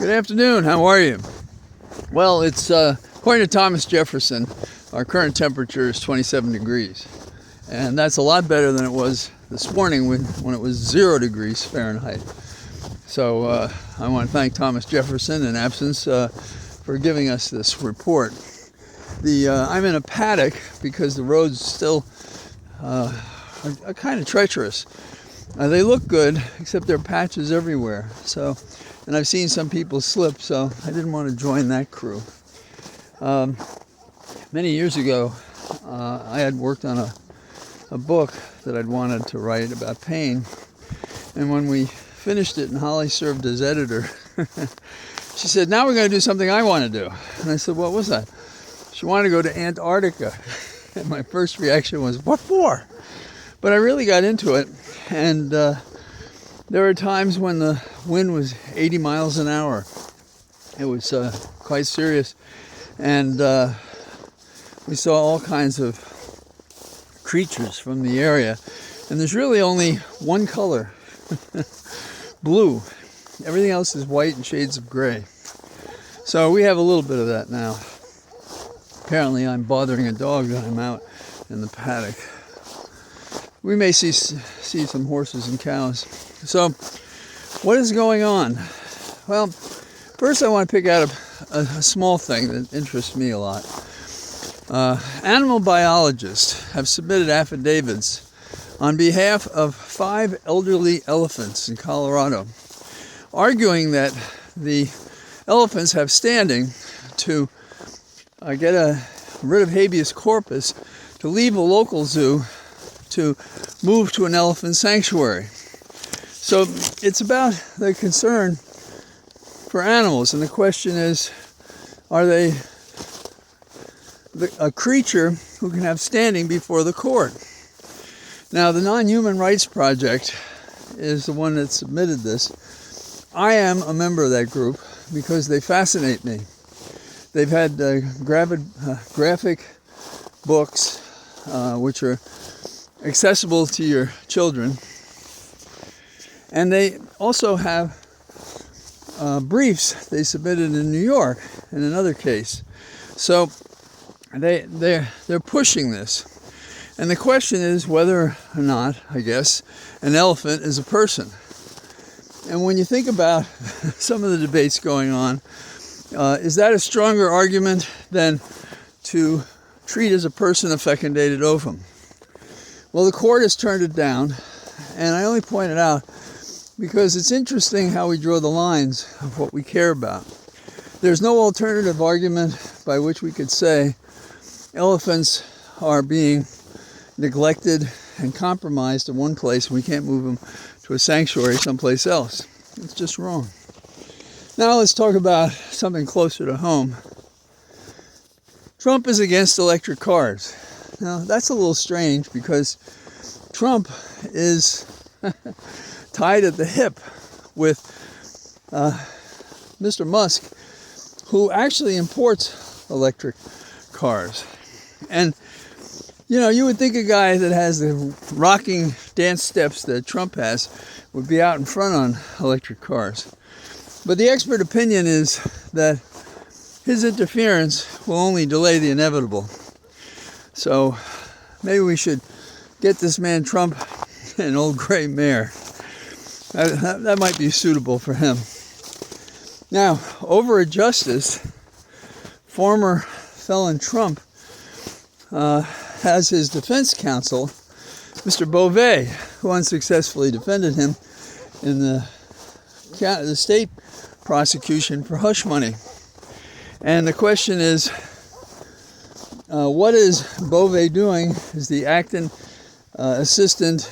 Good afternoon. How are you? Well, it's according to Thomas Jefferson, our current temperature is 27 degrees. And that's a lot better than it was this morning when it was 0 degrees Fahrenheit. So I want to thank Thomas Jefferson in absence for giving us this report. I'm in a paddock because the roads still are kind of treacherous. They look good, except there are patches everywhere. And I've seen some people slip, so I didn't want to join that crew. Many years ago, I had worked on a book that I'd wanted to write about pain. And when we finished it and Holly served as editor, she said, now we're going to do something I want to do. And I said, what was that? She wanted to go to Antarctica. And my first reaction was, what for? But I really got into it. And there were times when the wind was 80 miles an hour. It was quite serious. And we saw all kinds of creatures from the area. And there's really only one color, blue. Everything else is white and shades of gray. So we have a little bit of that now. Apparently I'm bothering a dog when I'm out in the paddock. We may see some horses and cows. So what is going on? Well, first I want to pick out a small thing that interests me a lot. Animal biologists have submitted affidavits on behalf of 5 elderly elephants in Colorado, arguing that the elephants have standing to get rid of habeas corpus to leave a local zoo to move to an elephant sanctuary. So it's about the concern for animals, and the question is, are they a creature who can have standing before the court? Now, the Non-Human Rights Project is the one that submitted this. I am a member of that group because they fascinate me. They've had graphic books which are accessible to your children. And they also have briefs they submitted in New York in another case. So they're pushing this. And the question is whether or not, I guess, an elephant is a person. And when you think about some of the debates going on, is that a stronger argument than to treat as a person a fecundated ovum? Well, the court has turned it down, and I only point it out because it's interesting how we draw the lines of what we care about. There's no alternative argument by which we could say elephants are being neglected and compromised in one place, and we can't move them to a sanctuary someplace else. It's just wrong. Now let's talk about something closer to home. Trump is against electric cars. Now that's a little strange because Trump is tied at the hip with Mr. Musk, who actually imports electric cars. And you would think a guy that has the rocking dance steps that Trump has would be out in front on electric cars. But the expert opinion is that his interference will only delay the inevitable. So maybe we should get this man Trump an old gray mare. That might be suitable for him. Now, over at Justice, former felon Trump has his defense counsel, Mr. Beauvais, who unsuccessfully defended him in the state prosecution for hush money. And the question is, what is Beauvais doing as the acting assistant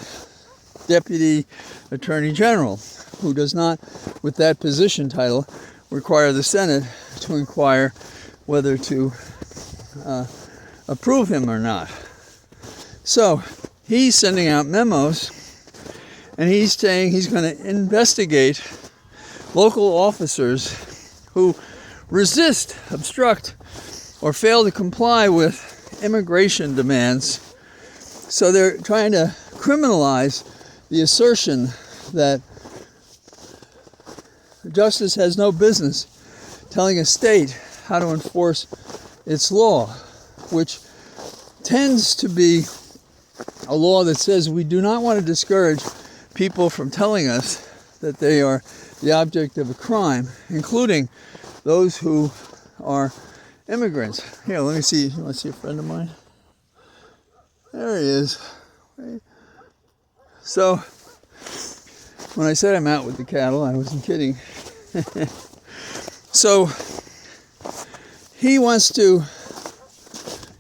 deputy attorney general, who does not, with that position title, require the Senate to inquire whether to approve him or not? So he's sending out memos, and he's saying he's going to investigate local officers who resist, obstruct, or fail to comply with immigration demands. So they're trying to criminalize the assertion that justice has no business telling a state how to enforce its law, which tends to be a law that says we do not want to discourage people from telling us that they are the object of a crime, including those who are immigrants. Here, let me see. You want to see a friend of mine? There he is. So, when I said I'm out with the cattle, I wasn't kidding. So, he wants to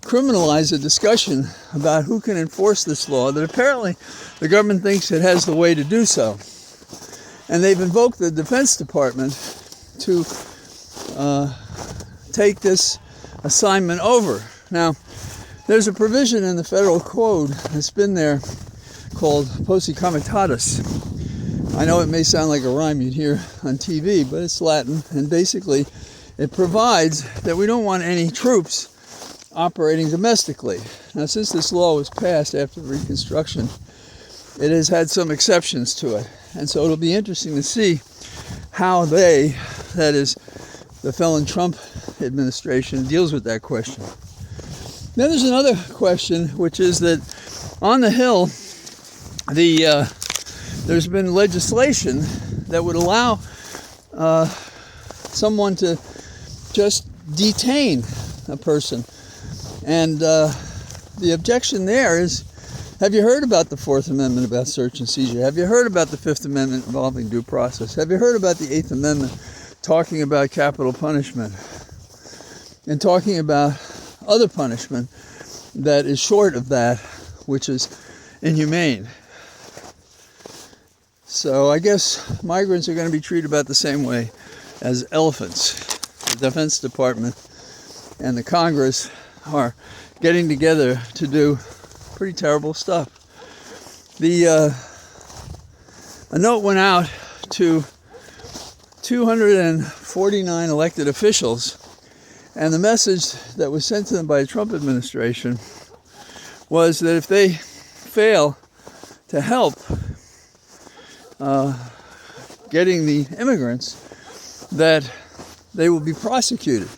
criminalize a discussion about who can enforce this law that apparently the government thinks it has the way to do so. And they've invoked the Defense Department to take this assignment over. Now, there's a provision in the federal code that's been there called posse comitatus. I know it may sound like a rhyme you'd hear on TV, but it's Latin, and basically it provides that we don't want any troops operating domestically. Now, since this law was passed after Reconstruction, it has had some exceptions to it. And so it'll be interesting to see how they, that is, the felon Trump administration, deals with that question. Then there's another question, which is that on the Hill, there's been legislation that would allow someone to just detain a person. And the objection there is, have you heard about the Fourth Amendment about search and seizure? Have you heard about the Fifth Amendment involving due process? Have you heard about the Eighth Amendment talking about capital punishment and talking about other punishment that is short of that, which is inhumane? So I guess migrants are going to be treated about the same way as elephants. The Defense Department and the Congress are getting together to do pretty terrible stuff. A note went out to 249 elected officials, and the message that was sent to them by the Trump administration was that if they fail to help getting the immigrants, that they will be prosecuted.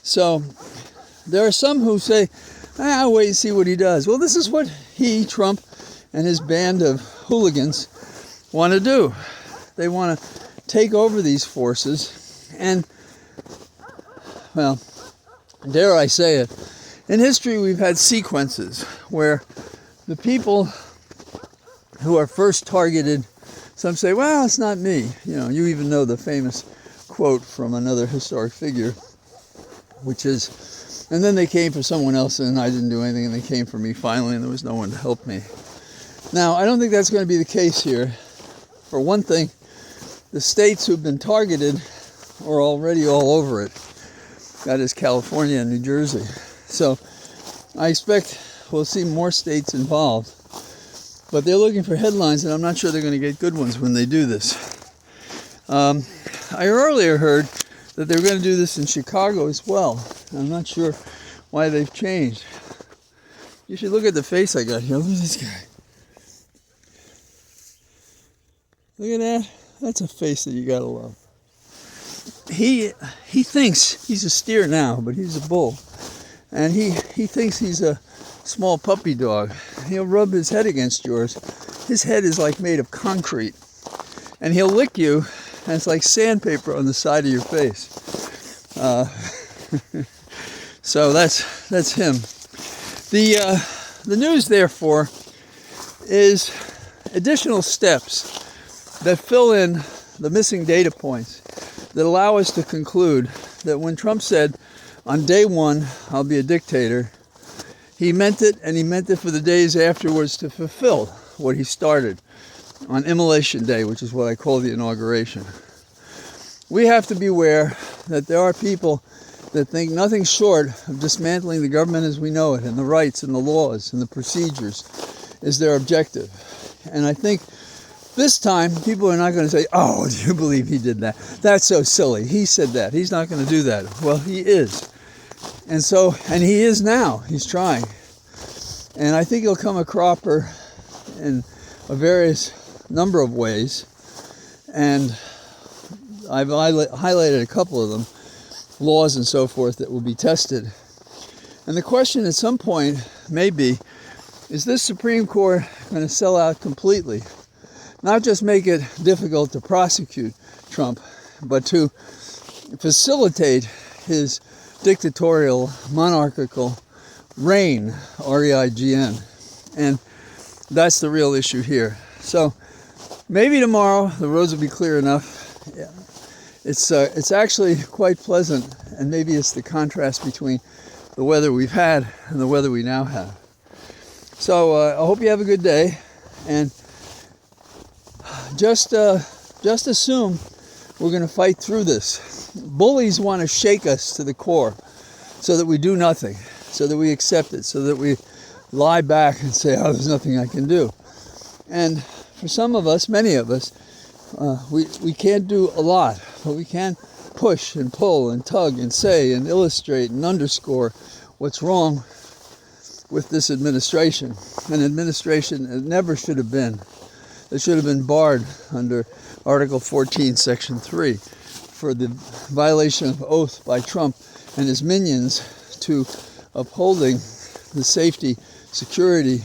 So there are some who say, I'll wait and see what he does. Well, this is what he, Trump, and his band of hooligans want to do. They want to take over these forces and, well, dare I say it, in history we've had sequences where the people who are first targeted, some say, well, it's not me. You know, you even know the famous quote from another historic figure, which is, and then they came for someone else and I didn't do anything, and they came for me finally and there was no one to help me. Now, I don't think that's going to be the case here. For one thing, the states who've been targeted are already all over it. That is California and New Jersey. So I expect we'll see more states involved. But they're looking for headlines, and I'm not sure they're going to get good ones when they do this. I earlier heard that they were going to do this in Chicago as well. I'm not sure why they've changed. You should look at the face I got here. Look at this guy. Look at that. That's a face that you gotta love. He thinks he's a steer now, but he's a bull. And he thinks he's a small puppy dog. He'll rub his head against yours. His head is like made of concrete. And he'll lick you, and it's like sandpaper on the side of your face. So that's him. The news, therefore, is additional steps that fill in the missing data points that allow us to conclude that when Trump said, on day one, I'll be a dictator, he meant it, and he meant it for the days afterwards to fulfill what he started on Immolation Day, which is what I call the inauguration. We have to be aware that there are people that think nothing short of dismantling the government as we know it, and the rights and the laws and the procedures is their objective. And I think this time people are not going to say, oh, do you believe he did that? That's so silly. He said that. He's not going to do that. Well, he is. And he is now. He's trying. And I think he'll come a cropper in a various number of ways. And I've highlighted a couple of them, laws and so forth that will be tested. And the question at some point may be, is this Supreme Court going to sell out completely? Not just make it difficult to prosecute Trump, but to facilitate his dictatorial, monarchical reign, R-E-I-G-N. And that's the real issue here. So maybe tomorrow the roads will be clear enough. Yeah. It's actually quite pleasant, and maybe it's the contrast between the weather we've had and the weather we now have. So I hope you have a good day, and just assume we're going to fight through this. Bullies want to shake us to the core so that we do nothing, so that we accept it, so that we lie back and say, oh, there's nothing I can do. And for some of us, many of us, we can't do a lot, but we can push and pull and tug and say and illustrate and underscore what's wrong with this administration. An administration it never should have been. It should have been barred under Article 14, Section 3 for the violation of oath by Trump and his minions to upholding the safety, security,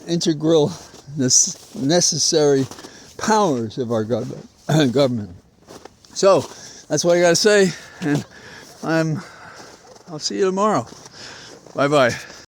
integral necessary powers of our government. So that's what I got to say, and I'll see you tomorrow. Bye-bye.